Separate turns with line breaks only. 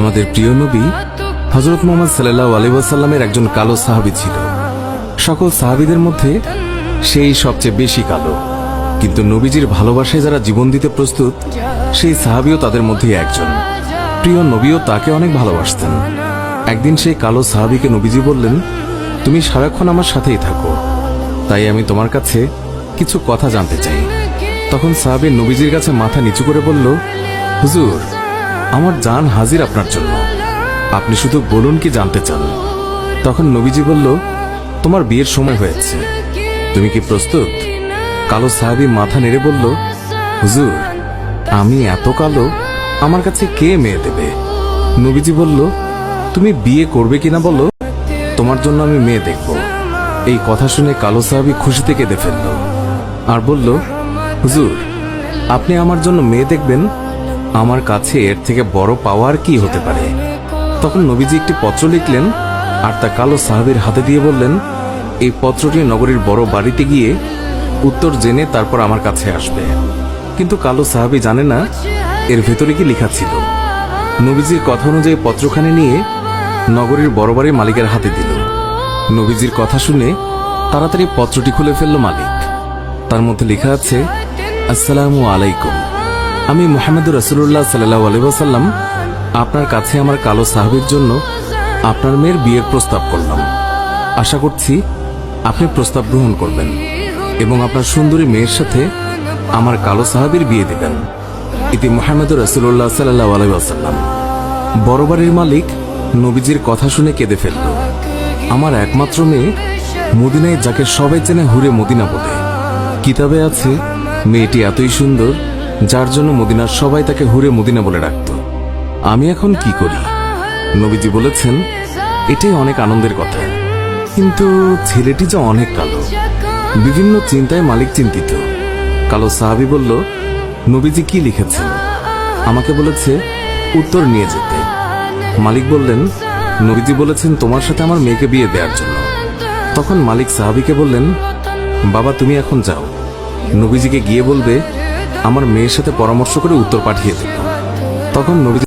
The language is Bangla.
আমাদের প্রিয় নবী হযরত মুহাম্মদ সাল্লাল্লাহু আলাইহি ওয়াসাল্লামের একজন কালো সাহাবী ছিল। সকল সাহাবীদের মধ্যে সেই সবচেয়ে বেশি কালো, কিন্তু নবীজির ভালোবাসায় যারা জীবন দিতে প্রস্তুত সেই সাহাবীও তাদের মধ্যে একজন। প্রিয় নবীও তাকে অনেক ভালোবাসতেন। একদিন সেই কালো সাহাবীকে নবীজি বললেন, তুমি সারাক্ষণ আমার সাথেই থাকো, তাই আমি তোমার কাছে কিছু কথা জানতে চাই। তখন সাহাবী নবীজির কাছে মাথা নিচু করে বলল, হুজুর, আমার জান হাজির আপনার জন্য, আপনি শুধু বলুন কি জানতে চান। তখন নবীজি বলল, তোমার বিয়ের সময় হয়েছে, তুমি কি প্রস্তুত? কালো সাহাবী মাথা নেড়ে বলল, হুজুর, আমি এত কালো, আমার কাছে কে মেয়ে দেবে? নবীজি বলল, তুমি বিয়ে করবে কিনা বলো, তোমার জন্য আমি মেয়ে দেখব। এই কথা শুনে কালো সাহাবী খুশিতে কেঁদে ফেলল আর বলল, হুজুর, আপনি আমার জন্য মেয়ে দেখবেন, আমার কাছে এর থেকে বড় পাওয়ার কি হতে পারে? তখন নবীজি একটি পত্র লিখলেন আর তা কালো সাহাবীর হাতে দিয়ে বললেন, এই পত্রটি নগরীর বড় বাড়িতে গিয়ে উত্তর জেনে তারপর আমার কাছে আসবে। কিন্তু কালো সাহাবী জানে না এর ভেতরে কি লেখা ছিল। নবীজির কথা অনুযায়ী পত্রখানি নিয়ে নগরীর বড় বাড়ির মালিকের হাতে দিল। নবীজির কথা শুনে তাড়াতাড়ি পত্রটি খুলে ফেলল মালিক। তার মধ্যে লেখা আছে, আসসালামু আলাইকুম, আমি মুহাম্মদুর রাসূলুল্লাহ সাল্লাল্লাহু আলাইহি ওয়াসাল্লাম আপনার কাছে আমার কালো সাহাবীর জন্য আপনার মেয়ের বিয়ের প্রস্তাব করলাম। আশা করছি আপনি প্রস্তাব গ্রহণ করবেন এবং আপনার সুন্দরী মেয়ের সাথে আমার কালো সাহাবীর বিয়ে দেবেন। ইতি মুহাম্মদুর রাসূলুল্লাহ সাল্লাল্লাহু আলাইহি ওয়াসাল্লাম। বড় বাড়ির মালিক নবীজির কথা শুনে কেঁদে ফেলল। আমার একমাত্র মেয়ে, মদিনায় যাকে সবাই চেনে হুরে মদিনা বলে। কিতাবে আছে মেয়েটি এতই সুন্দর যার জন্য মদিনার সবাই তাকে হুরে মদিনা বলে ডাকত। আমি এখন কি করি? নবীজি বলেছেন, এটাই অনেক আনন্দের কথা, কিন্তু ছেলেটি যে অনেক কালো। বিভিন্ন চিন্তায় মালিক চিন্তিত। কালো সাহাবী বলল, নবীজি কি লিখেছেন? আমাকে বলেছে উত্তর নিয়ে যেতে। মালিক বললেন, নবীজি বলেছেন তোমার সাথে আমার মেয়েকে বিয়ে দেওয়ার জন্য। তখন মালিক সাহাবীকে বললেন, বাবা, তুমি এখন যাও, নবীজিকে গিয়ে বলবে আমার মেয়ের সাথে পরামর্শ করে উত্তর পাঠিয়ে দেব। তখন নবীজি